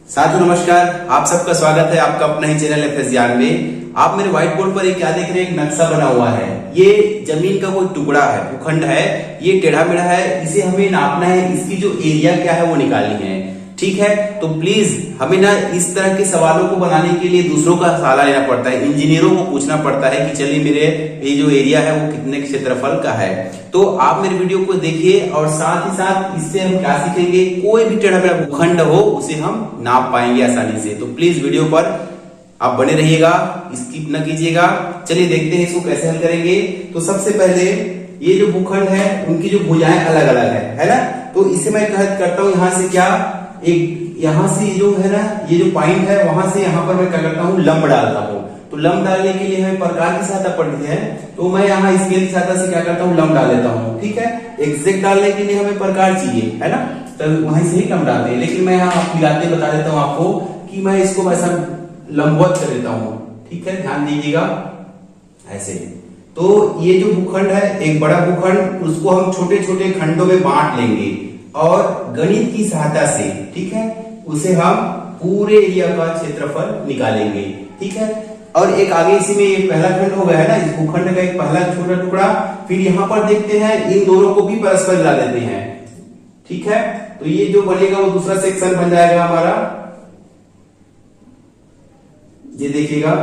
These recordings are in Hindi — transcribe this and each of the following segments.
साथियों नमस्कार, आप सबका स्वागत है आपका अपना ही चैनल FS ज्ञान में। आप मेरे व्हाइट बोर्ड पर ये क्या देख रहे हैं? एक नक्शा बना हुआ है। ये जमीन का कोई टुकड़ा है, भूखंड है, ये टेढ़ा मेढ़ा है, इसे हमें नापना है, इसकी जो एरिया क्या है वो निकालनी है। ठीक है, तो प्लीज हमें ना इस तरह के सवालों को बनाने के लिए दूसरों का सहारा लेना पड़ता है, इंजीनियरों को पूछना पड़ता है कि चलिए मेरे ये जो एरिया है वो कितने क्षेत्रफल का है। तो आप मेरे वीडियो को देखिए और साथ ही साथ इससे हम क्या सीखेंगे, कोई भी टेढ़ा मेढ़ा भूखंड हो उसे हम नाप पाएंगे आसानी से। तो प्लीज वीडियो पर आप बने रहिएगा, स्किप न कीजिएगा। चलिए देखते हैं इसको कैसे हल करेंगे। तो सबसे पहले ये जो भूखंड है उनकी जो भुजाएं अलग अलग है ना। तो इसे मैं करता हूं यहाँ से क्या, एक यहाँ से जो है ना, ये जो पॉइंट है वहां से यहाँ पर मैं क्या करता हूँ, लंब डालता हूँ। तो लंब डालने के लिए हमें प्रकार की सहायता पड़ती है, तो मैं यहाँ स्केल की सहायता से क्या करता हूँ, लंब डाल देता हूँ। ठीक है, एग्जैक्ट डालने के लिए हमें प्रकार चाहिए है ना, तो वहीं से ही लंब डालते हैं। लेकिन मैं यहाँ मिलाते बता देता हूँ आपको कि मैं इसको ऐसा लंबवत कर देता हूँ। ठीक है, ध्यान दीजिएगा ऐसे। तो ये जो भूखंड है एक बड़ा भूखंड, उसको हम छोटे छोटे खंडों में बांट लेंगे और गणित की सहायता से, ठीक है, उसे हम पूरे एरिया का क्षेत्रफल निकालेंगे। ठीक है, और एक आगे इसी में ये पहला खंड हो गया है ना, इस भूखंड का एक पहला छोटा टुकड़ा। फिर यहाँ पर देखते हैं इन दोनों को भी परस्पर मिला देते हैं। ठीक है, तो ये जो बनेगा वो दूसरा सेक्शन बन जाएगा हमारा, ये देखिएगा।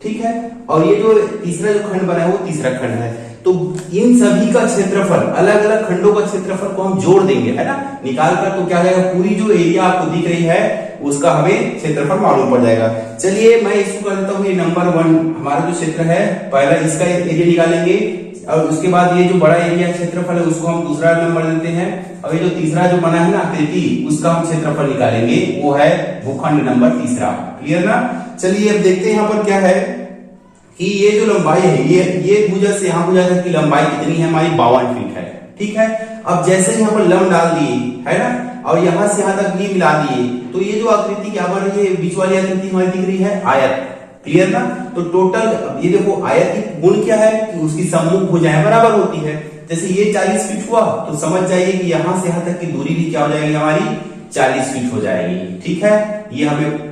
ठीक है, और ये जो तीसरा जो खंड बना है वो तीसरा खंड है। तो इन सभी का क्षेत्रफल, अलग अलग खंडों का क्षेत्रफल को हम जोड़ देंगे है ना, निकाल कर। तो क्या हो जाएगा, पूरी जो एरिया आपको दिख रही है उसका हमें क्षेत्रफल मालूम पड़ जाएगा। चलिए मैं इसको कर देता हूँ, ये नंबर 1 हमारा जो क्षेत्र है, पहला इसका एरिया निकालेंगे और उसके बाद ये जो बड़ा एरिया क्षेत्रफल है उसको हम दूसरा नंबर देते हैं। और ये जो तीसरा जो बना है ना आकृति, उसका हम क्षेत्रफल निकालेंगे, वो है भूखंड नंबर तीसरा। क्लियर ना। चलिए अब देखते हैं यहाँ पर क्या है कि ये जो लंबाई है, ये भुजा से यहाँ भुजा तक की लंबाई कितनी है हमारी, 52 फीट है। ठीक है, अब जैसे यहाँ पर लंब डाल दिए है ना, और यहाँ से यहाँ तक भी मिला दिए, तो ये जो आकृति क्या बन रही है, बीच वाली आकृति हमारी दिख रही है आयत। क्लियर ना। तो टोटल ये देखो आयत की गुण क्या है कि उसकी सम्मुख भुजाएं बराबर होती है। जैसे ये 40 फीट हुआ तो समझ जाइए कि यहाँ से यहाँ तक की दूरी भी क्या हो जाएगी हमारी, 40 फीट हो जाएगी। ठीक है, ये हमें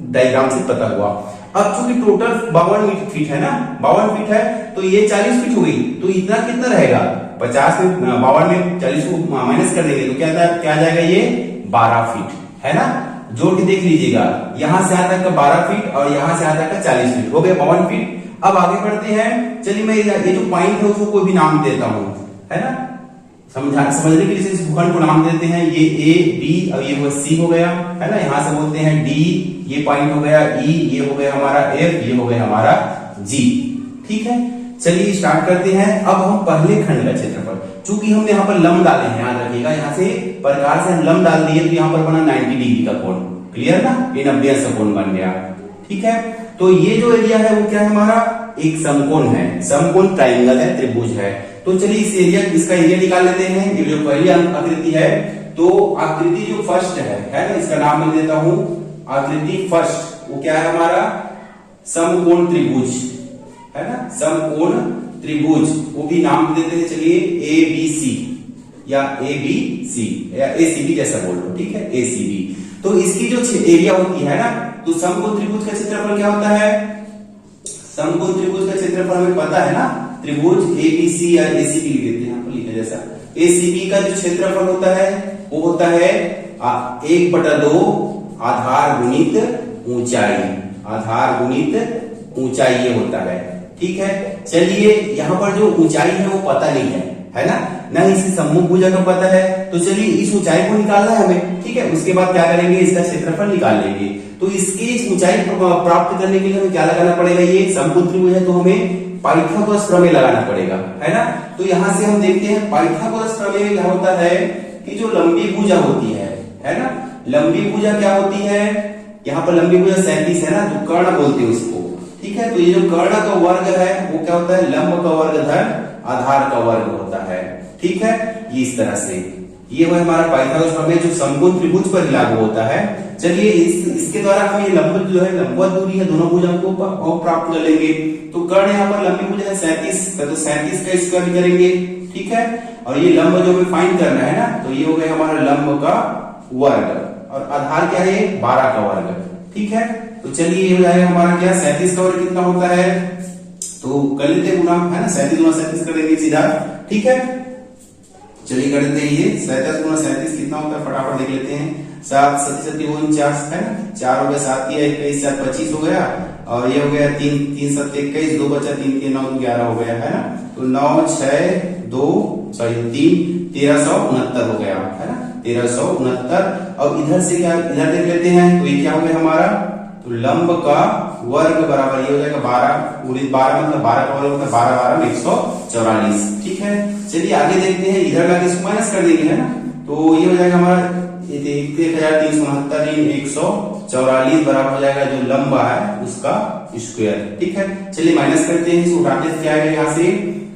डायग्राम से पता हुआ। अब चूंकि टोटल 52 फीट है ना, 52 फीट है, तो ये 40 फीट हो गई, तो इतना कितना रहेगा, 50 में 52 में 40 को माइनस कर देंगे तो क्या आ जाएगा, ये 12 फीट है ना। जोड़ के देख लीजिएगा, यहां से यहां तक का 12 फीट और यहां से यहां तक का 40 फीट हो गया, 52 फीट। अब आगे बढ़ते हैं। चलिए मैं ये जो पॉइंट है उसको कोई भी नाम देता हूं है ना, समझने के लिए इस भूखंड को नाम देते हैं। ये A, B और ये वो C हो गया है ना, यहां से बोलते हैं D, ये पॉइंट हो गया E, ये हो गया हमारा F, ये हो गया हमारा G। ठीक है, चलिए स्टार्ट करते हैं। अब हम पहले खंड का क्षेत्रफल, चूंकि हमने यहाँ पर लंब डाले हैं, याद रखिएगा, यहाँ से प्रकार से हम लंब डाल दिए तो यहाँ पर बना 90 डिग्री का कोण। क्लियर ना, ये 90 अंश कोण बन गया। ठीक है, तो ये जो एरिया है वो क्या है हमारा, एक समकोण है, समकोण ट्राइंगल है, त्रिभुज है। तो चलिए इस एरिया, इसका एरिया निकाल लेते हैं। ये जो पहली आकृति है, तो आकृति जो फर्स्ट है ना, इसका नाम मैं देता हूं आकृति फर्स्ट। वो क्या है हमारा, समकोण त्रिभुज है ना, समकोण त्रिभुज, वो भी नाम देते हैं। चलिए ABC या ABC या ACB जैसा बोल लो। ठीक है, ACB। तो इसकी जो एरिया होती है ना, तो समकोण त्रिभुज का क्षेत्रफल क्या होता है, समकोण त्रिभुज का क्षेत्रफल हमें पता है ना, त्रिभुज ABC या ACB लिख देते हैं, यहाँ लिखे जैसा। ACB का जो क्षेत्रफल होता है वो होता है 1/2 आधार गुणित ऊंचाई, आधार गुणित ऊंचाई ये होता है। ठीक है, चलिए यहाँ पर जो ऊंचाई है वो पता नहीं है ना, ना इसकी सम्मुख भुजा का पता है। तो चलिए इस ऊंचाई को निकालना है हमें। ठीक है, उसके बाद क्या करेंगे, इसका क्षेत्रफल निकाल लेंगे। तो इसकी ऊंचाई प्राप्त करने के लिए हमें क्या लगाना पड़ेगा, ये समकोण त्रिभुज है तो हमें पाइथागोरस प्रमेय लगाना पड़ेगा है ना। तो यहाँ से हम देखते हैं पाइथागोरस प्रमेय में क्या होता है कि जो लंबी भुजा होती है ना, लंबी भुजा क्या होती है, यहाँ पर लंबी भुजा 37 है ना, तो कर्ण बोलते हैं उसको। ठीक है, तो ये जो कर्ण का वर्ग है वो क्या होता है, लंब का वर्ग धन आधार का वर्ग होता है। ठीक है, ये इस तरह से, ये वो हमारा पाइथागोरस प्रमेय जो समकोण त्रिभुज पर लागू होता है। चलिए इसके द्वारा हम ये लंब जो है, लंबवत दूरी है दोनों भुजाओं को प्राप्त कर लेंगे। तो कर्ण यहाँ पर लंबी भुजा है 37, तो 37 का स्क्वायर करेंगे। ठीक है, और ये लंब जो हमें फाइंड करना है ना, तो ये हो गया हमारा लंब का वर्ग और आधार क्या है 12 का वर्ग। ठीक है, तो चलिए ये हो जाएगा हमारा क्या 37 का वर्ग कितना होता है, तो कर लेते हैं गुना, है ना 37 गुना 37 कर देंगे सीधा। ठीक है, चलिए कर देते हैं ये 37 गुना 37 कितना होता है फटाफट देख लेते हैं। 7 7 7 49 है ना, 4 हो गया 7 21 4 25 हो गया और ये हो गया 3 3 7 21 2 बचा 3 3 9 11 हो गया है ना, तो 9 6 2 सॉरी 3 1369 हो गया है ना 1369। और इधर से क्या इधर देख लेते हैं, तो ये क्या हो गया हमारा, तो लंब का वर्ग बराबर ये हो जाएगा 12 गुणित 12 मतलब 12 का वर्ग होता है 12 12 में 144। ठीक है, चलिए आगे देखते हैं, इधर लाके इसको माइनस कर देंगे है ना, तो ये हो जाएगा हमारा 1369 144 बराबर हो जाएगा जो लंब है उसका स्क्वायर। ठीक है, चलिए माइनस करते हैं, इसको उठाते हैं क्या आएगा यहाँ से,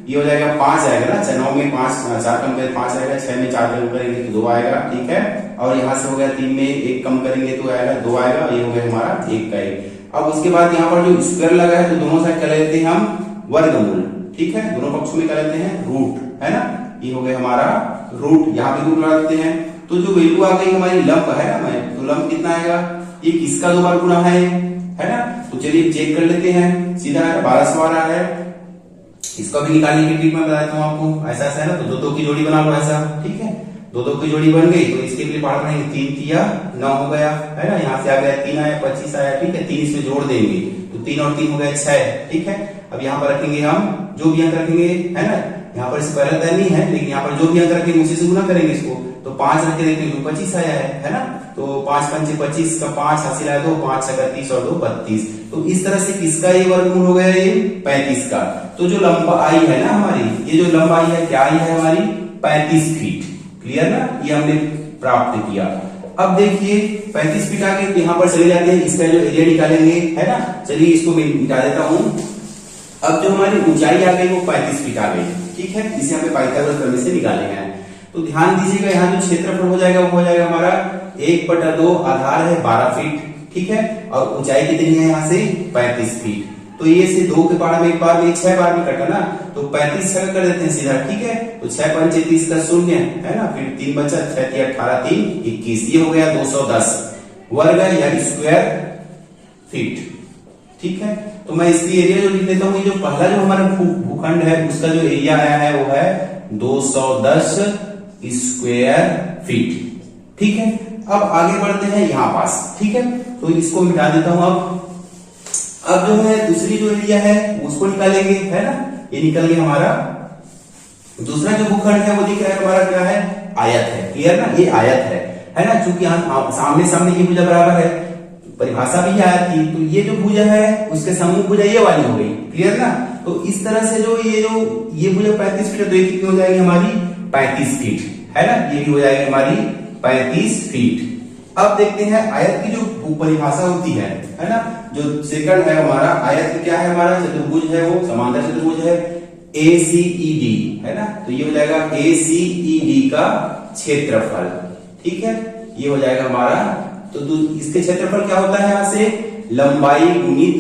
ये हो जाएगा 5 आएगा ना, 9 में 5 4 कम करें 5 आएगा, 6 में 4 कम करेंगे तो 2 आएगा। ठीक है, और यहाँ से हो गया 3 में 1 कम करेंगे तो आएगा 2 आएगा, ये हो गया हमारा 1 का 1। अब उसके बाद यहाँ पर जो स्क्वायर लगा है तो दोनों साइड क्या लेते हैं हम वर्गमूल। ठीक है, दोनों पक्षों में क्या लेते हैं रूट, है ना, ये हो गया हमारा रूट, यहाँ पे रूट लगा देते हैं। तो जो वैल्यू आ गई हमारी लंब है ना, तो लंब कितना आएगा, ये किसका 2 बार गुना है ना, तो चलिए चेक कर लेते हैं, सीधा 1200 आ रहा है। इसको भी निकालने की ट्रिक मैं बताता हूँ आपको, ऐसा ऐसा है ना, तो 2 2 की जोड़ी बना लो ऐसा। ठीक है, 2 2 की जोड़ी बन गई तो इसके लिए पढ़ रहे हैं 3 3 9 हो गया है ना, यहाँ से आ गया 3 आया 25 आया। ठीक है, 3 इसमें जोड़ देंगे तो 3 और 3 हो गया 6। ठीक है, अब यहाँ पर रखेंगे हम जो भी अंक रखेंगे है ना, यहाँ पर इससे पहले तय नहीं है लेकिन यहाँ पर जो भी अंक रखेंगे उसी से गुना करेंगे इसको, तो 5 रख के देखेंगे तो 25 आया है ना, तो 5 5 25 का 5 हासिल आया तो 5 31 और 2 32। तो इस तरह से किसका ये वर्गमूल हो गया ये 35 का। तो जो लंबाई है ना हमारी, ये जो लंबाई है क्या आई है हमारी 35 फीट। क्लियर ना, ये हमने प्राप्त किया। अब देखिए 35 फीट आ गए तो यहाँ पर चले जाते हैं, इसका जो एरिया निकालेंगे है ना, चलिए इसको मैं मिटा देता हूँ। अब जो हमारी ऊंचाई आ गई वो 35 फीट आ गई। ठीक है, इसे हमें पाइथागोरस प्रमेय से निकाले हैं। तो ध्यान दीजिएगा यहाँ जो क्षेत्रफल हो जाएगा वो हो जाएगा हमारा 1/2, आधार है 12 फीट। ठीक है, और ऊंचाई कितनी है यहाँ से 35 फीट। तो ये से 2 के पार में एक बार में 6 बार में कटा ना, तो 35 छह कर देते हैं सीधा। ठीक है, तो 6 5 30 का 0 है ना, फिर 3 बचा 6 3 18 3 21, ये हो गया 210 वर्ग या स्क्वायर फीट। ठीक है, तो मैं इसकी एरिया जो लिख देता हूँ, ये जो पहला जो हमारा भूखंड है उसका जो एरिया आया है वो है 210 स्क्वायर फीट। ठीक है, अब आगे बढ़ते हैं यहाँ पास। ठीक है, तो इसको मिटा देता हूं। अब जो है दूसरी जो एरिया है उसको निकालेंगे है ना, ये निकल गया हमारा दूसरा जो भूखंड है वो दिख रहा है हमारा क्या है आयत है। क्लियर ना, ये आयत है ना, चूंकि यहाँ सामने सामने ये भुजा बराबर है, परिभाषा भी आयत की, तो ये जो भुजा है उसके सम्मुख भुजा ये वाली हो गई। क्लियर ना, तो इस तरह से जो ये भुजा 35 फीट है तो ये कितनी हो जाएगी हमारी 35 फीट है ना, ये भी हो जाएगी हमारी 35 फीट। अब देखते हैं आयत की जो परिभाषा होती है ना, जो सेकंड है हमारा आयत क्या है, हमारा चतुर्भुज है वो समांतर चतुर्भुज है ACED है ना, तो ये हो जाएगा ACED का क्षेत्रफल। ठीक है, ये हो जाएगा हमारा, तो इसके क्षेत्रफल क्या होता है यहाँ से लंबाई गुणित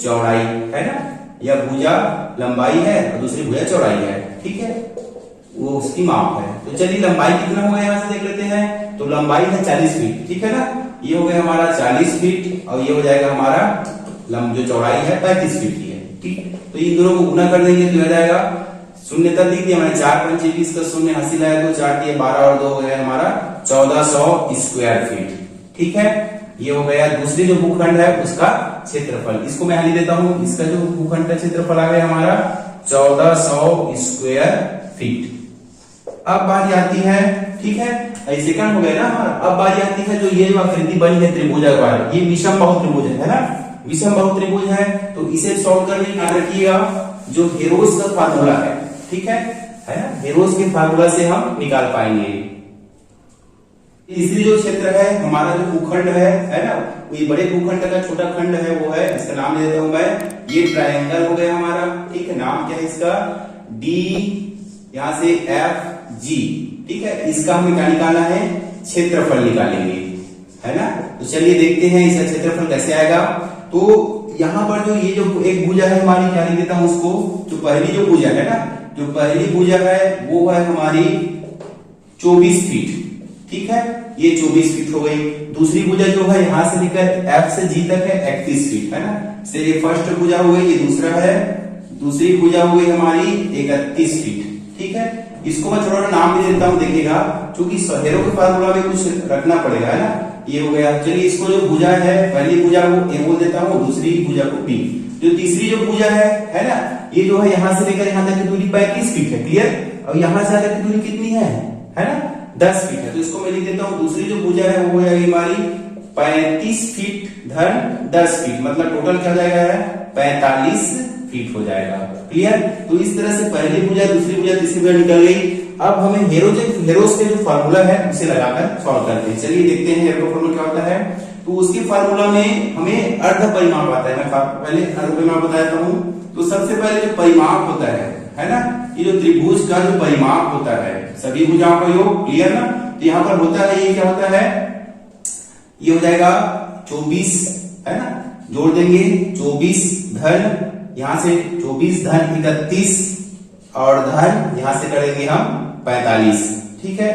चौड़ाई है ना, या भुजा लंबाई है और दूसरी भुजा चौड़ाई है। ठीक है, वो उसकी माप है। तो चलिए लंबाई कितना होगा यहाँ से देख लेते हैं, तो लंबाई है 40 फीट। ठीक है ना, ये हो गया हमारा 40 फीट और ये हो जाएगा हमारा जो चौड़ाई है 35 फीट की है। ठीक, तो इन दोनों को गुना कर देंगे तो हो जाएगा शून्य तक लिख दिया मैंने, 4 5 20 का 0 हासिल आया तो 4 3 12 और 2 हो गया हमारा 1400 स्क्वायर फीट। ठीक है, ये हो गया दूसरी जो भूखंड है उसका क्षेत्रफल। इसको मैं लिख देता हूं, इसका जो भूखंड का क्षेत्रफल आ गया हमारा 1400 स्क्वायर फीट। अब बारी आती है, ठीक है, ऐसे क्या हो गया ना हमारा, अब बारी आती है जो ये जो आकृति बनी है त्रिभुजाकार, ये विषम बाहु त्रिभुज है ना, विषम बाहु त्रिभुज है, तो इसे सॉल्व करने की याद रखिएगा जो हेरोस का फार्मूला है। ठीक है ना, हेरोस के फार्मूला से हम निकाल पाएंगे। तीसरी जो क्षेत्र है हमारा जो भूखंड है ना, ये बड़े भूखंड का छोटा खंड है वो है, इसका नाम ले देता हूं मैं, ये ट्रायंगल हो गया हमारा। ठीक है, नाम क्या है इसका D, यहां से FG। ठीक है, इसका हमें क्या निकालना है, क्षेत्रफल निकालेंगे है ना। तो चलिए देखते हैं इसका क्षेत्रफल कैसे आएगा। तो यहाँ पर जो ये जो एक भुजा है हमारी, क्या लिख देता हूं उसको, जो पहली जो भुजा है ना, जो पहली भुजा है वो है हमारी 24 फीट, ठीक है, ये 24 फीट हो गई। दूसरी भुजा जो है यहां से लेकर F से G तक है 31 फीट, है ना। से ये फर्स्ट भुजा हो गई, ये दूसरा है, दूसरी भुजा हो गई हमारी 31 फीट, ठीक है। इसको मैं थोड़ा नाम भी देता हूं, देखिएगा, क्योंकि हेरो के फार्मूला में कुछ रखना पड़ेगा, है ना। ये हो गया। चलिए इसको जो भुजा है, पहली भुजा को A बोल देता हूं, दूसरी भुजा को B। जो तीसरी जो भुजा है ना, ये जो है यहां से लेकर यहां तक की दूरी 35 फीट है, क्लियर। और यहां से आगे की दूरी कितनी है ना, 10 फीट है। तो इसको मैं लिख देता हूं, दूसरी जो भुजा है वो हो जाएगी हमारी 35 फीट धन 10 फीट, मतलब टोटल क्या हो जाएगा, 45 फीट हो जाएगा, क्लियर। तो इस तरह से पहली भुजा, दूसरी भुजा, तीसरी भुजा निकल गई। अब हमें हेरोस के जो फार्मूला है उसे लगाकर सॉल्व करते हैं। चलिए देखते हैं हेरो का फार्मूला क्या होता है। तो उसके फार्मूला में हमें अर्ध परिमाप आता है। मैं पहले अर्ध परिमाप बताता हूं। तो सबसे पहले जो परिमाप होता है ना, ये जो त्रिभुज का जो परिमाप होता है, सभी भुजाओं का योग, क्लियर ना। तो यहाँ पर होता है, ये क्या होता है, ये हो जाएगा 24, है ना, जोड़ देंगे 24 धन, यहां से 24 धन 31 और धन यहां से करेंगे हम 45, ठीक है।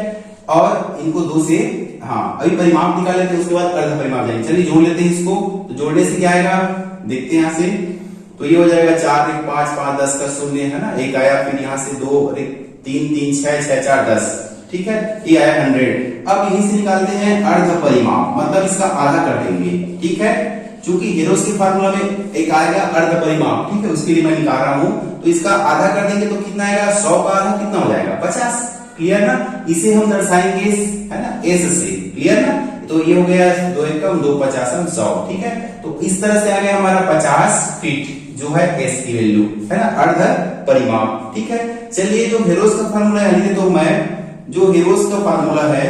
और इनको 2 से, हाँ अभी परिमाप निकाल लेते हैं, उसके बाद अर्ध परिमाप जाएंगे। चलिए जोड़ लेते हैं इसको। तो जोड़ने से क्या आएगा, देखते हैं यहां से। तो ये हो जाएगा 4 1 5 5 10 का 0, है ना, एक आया, फिर यहां से 2 1 3 3 6 6 4 10, ठीक है, ये आया 100। अब यहीं से निकालते हैं अर्ध परिमाप, मतलब इसका आधा कर देंगे, ठीक है। चूंकि हेरोस के फार्मूला में एक आएगा अर्ध परिमाप, ठीक है, उसके लिए मैं निकाल रहा हूं। तो इसका आधा कर देंगे तो कितना आएगा, 100 का आधा कितना हो जाएगा, 50, क्लियर ना। इसे हम दर्शाएंगे, है ना, S से, क्लियर ना। तो ये हो गया 2 एकम 2 50 100, ठीक है। तो इस तरह से आ गया हमारा 50 फीट जो है S की वैल्यू, है ना, अर्ध परिमाप, ठीक है। चलिए जो हेरोस का फार्मूला है, तो मैं जो हेरोस का फार्मूला है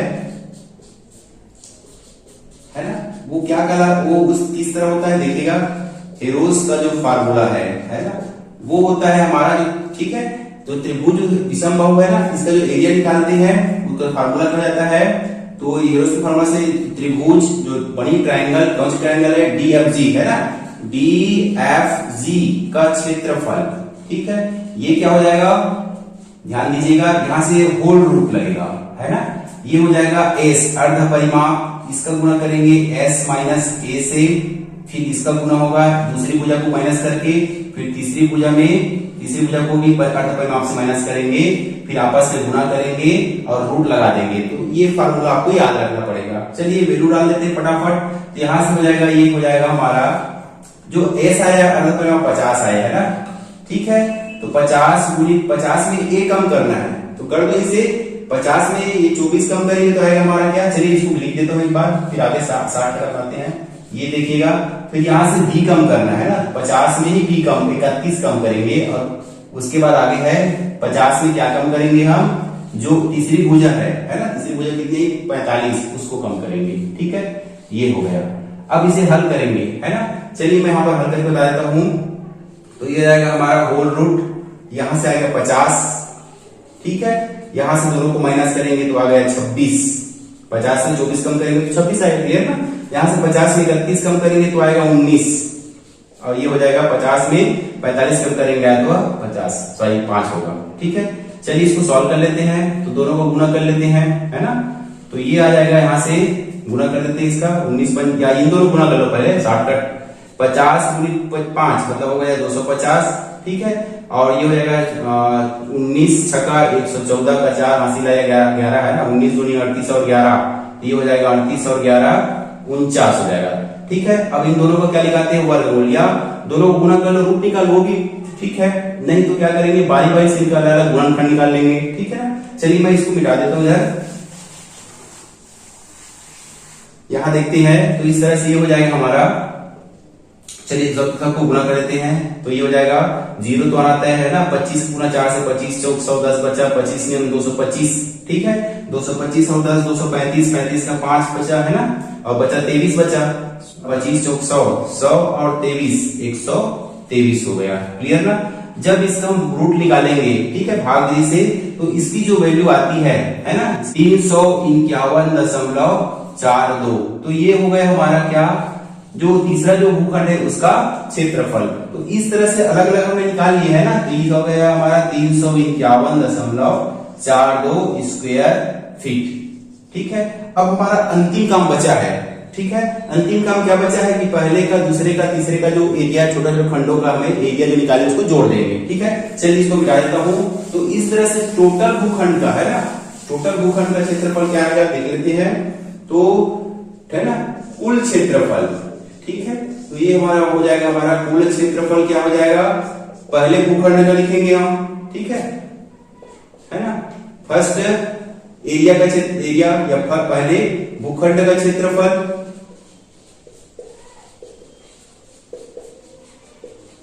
ना, वो क्या कला, वो उस किस तरह होता है, देखिएगा। हेरोस का जो फार्मूला है ना, वो होता है हमारा जो, ठीक है, तो त्रिभुज विषम बाहु है ना, इसका जो एरिया निकालते हैं उसका फार्मूला क्या जाता है। तो हेरोस के फार्मूला से त्रिभुज जो बड़ी ट्रायंगल, कौन सी ट्रायंगल है, DFG, है ना, DFG का क्षेत्रफल, ठीक है, ये क्या हो जाएगा, ध्यान दीजिएगा, यहां से होल रूट लगेगा, है ना, ये हो जाएगा S अर्ध परिमाप। इसका गुणा करेंगे S माइनस A से, फिर इसका गुणा होगा दूसरी भुजा को माइनस करके, फिर तीसरी भुजा को भी अर्ध परिमाप से माइनस करेंगे, फिर आपस में गुणा करेंगे और रूट लगा देंगे। तो ये फार्मूला आपको याद रखना पड़ेगा। चलिए वैल्यू डाल देते हैं फटाफट। तो यहां से हो जाएगा, ये हो जाएगा हमारा जो S आया अर्ध परिमाप 50 आया, है ना, ठीक है। तो 50 गुणित 50 में A कम करना है, तो कर दो इसे। 50 में ये 24 कम करेंगे तो आएगा हमारा क्या, चलिए इसको लिख देता हूं एक बार, फिर आगे 60 लगाते हैं। ये देखिएगा, फिर यहां से B कम करना है ना, 50 में ही B कम 31 कम करेंगे, और उसके बाद आगे है 50 में क्या कम करेंगे हम, जो तीसरी भुजा है ना, तीसरी भुजा कितनी, 45, उसको कम करेंगे, ठीक है। ये हो गया। अब इसे हल करेंगे, है ना। चलिए मैं यहां पर हल करके बता देता हूं। तो ये जाएगा हमारा होल रूट, यहां से आएगा 50, ठीक है, यहां से दोनों को माइनस करेंगे तो आ गया 26, 50 में 24 कम करेंगे तो 26 आएगा, क्लियर ना। यहां से 50 में 31 कम करेंगे तो आएगा 19, और ये हो जाएगा 50 में 45 कम करेंगे तो 50, सॉरी 5 होगा, ठीक है। चलिए इसको सॉल्व कर लेते हैं। तो दोनों को गुणा कर लेते हैं, है ना। तो ये आ जाएगा, यहां से गुणा कर लेते हैं इसका 19 या इन दोनों गुणा कर लो पहले, शॉर्टकट 50 गुणित 5 मतलब हो गया 250, ठीक है। और ये हो जाएगा 19 छक्का 114 का 4 हासिल आया 11, है ना, 19 दूनी 38 और 11, ये हो जाएगा 38 और 11 49 हो जाएगा, ठीक है। अब इन दोनों को क्या निकालते हैं, वर्गमूल, या दोनों को गुणा कर लो, रूट निकाल, वो भी ठीक है। नहीं तो क्या करेंगे, बारी बारी से निकाल, गुणनखंड निकाल लेंगे, ठीक है ना। चलिए मैं इसको मिटा देता हूं इधर, यहां देखते हैं। तो इस तरह से ये हो जाएगा हमारा। चलिए सबको गुणा कर देते हैं। तो ये हो जाएगा 0 तो आना तय है ना, 25 गुना 4 से 25 चौक 110 बचा, 25 में 225, ठीक है, 225 और 10 235, 35 का 5 बचा, है ना, और बचा 23 बचा, 25 चौक 100, 100 और 23 123 हो गया, क्लियर ना। जब इसका हम रूट निकालेंगे, ठीक है, भाग विधि से, तो इसकी जो वैल्यू आती है ना, 351.42, तो ये हो गया हमारा क्या, जो तीसरा जो भूखंड है उसका क्षेत्रफल। तो इस तरह से अलग अलग हमने निकाल लिया है ना। तो ये हो गया हमारा 351.42 स्क्वायर फीट। ठीक है, अब हमारा अंतिम काम बचा है। ठीक है, अंतिम काम क्या बचा है कि पहले का, दूसरे का, तीसरे का जो एरिया, छोटा छोटा खंडों का हमें एरिया जो निकाले उसको जोड़ देंगे। ठीक है, चलिए इसको मिटा देता हूं। तो इस तरह से टोटल भूखंड का है ना, टोटल भूखंड का क्षेत्रफल क्या है देख लेते हैं। तो है ना कुल क्षेत्रफल। ठीक है, तो ये हमारा हो जाएगा, हमारा कुल क्षेत्रफल क्या हो जाएगा, पहले भूखंड का लिखेंगे हम। ठीक है ना, फर्स्ट एरिया का एरिया या पहले भूखंड का क्षेत्रफल।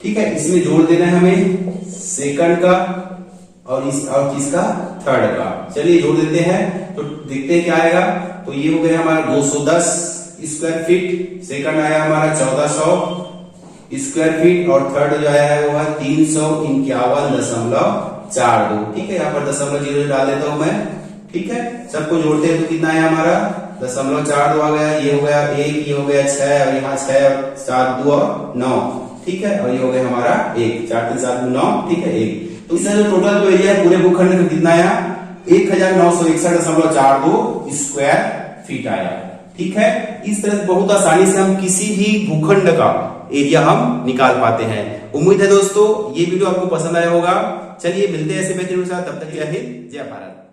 ठीक है, इसमें जोड़ देना है हमें सेकंड का और किसका, थर्ड का। चलिए जोड़ देते हैं तो देखते हैं क्या आएगा। तो ये हो गया हमारा 210 स्क्वायर फीट, सेकंड आया हमारा 1400 स्क्वायर फीट और थर्ड जो आया है वो है 351.42। ठीक है, यहाँ पर 0.0 डाल देता हूं मैं। ठीक है, सबको जोड़ते हैं तो कितना आया हमारा 0.42 आ गया। ये हो गया 1, ये हो गया 6 और यहाँ 6 और 7 2 और 9। ठीक है, और ये हो गया हमारा 1, 4 3 7 9। ठीक है, 1। तो इसका जो टोटल जो एरिया है पूरे भूखंड का कितना आया, 1961.42 स्क्वायर फीट आया। ठीक है, इस तरह बहुत आसानी से हम किसी भी भूखंड का एरिया हम निकाल पाते हैं। उम्मीद है दोस्तों ये वीडियो आपको पसंद आया होगा। चलिए मिलते हैं ऐसे बेहतरीन के साथ, तब तक जय हिंद जय भारत।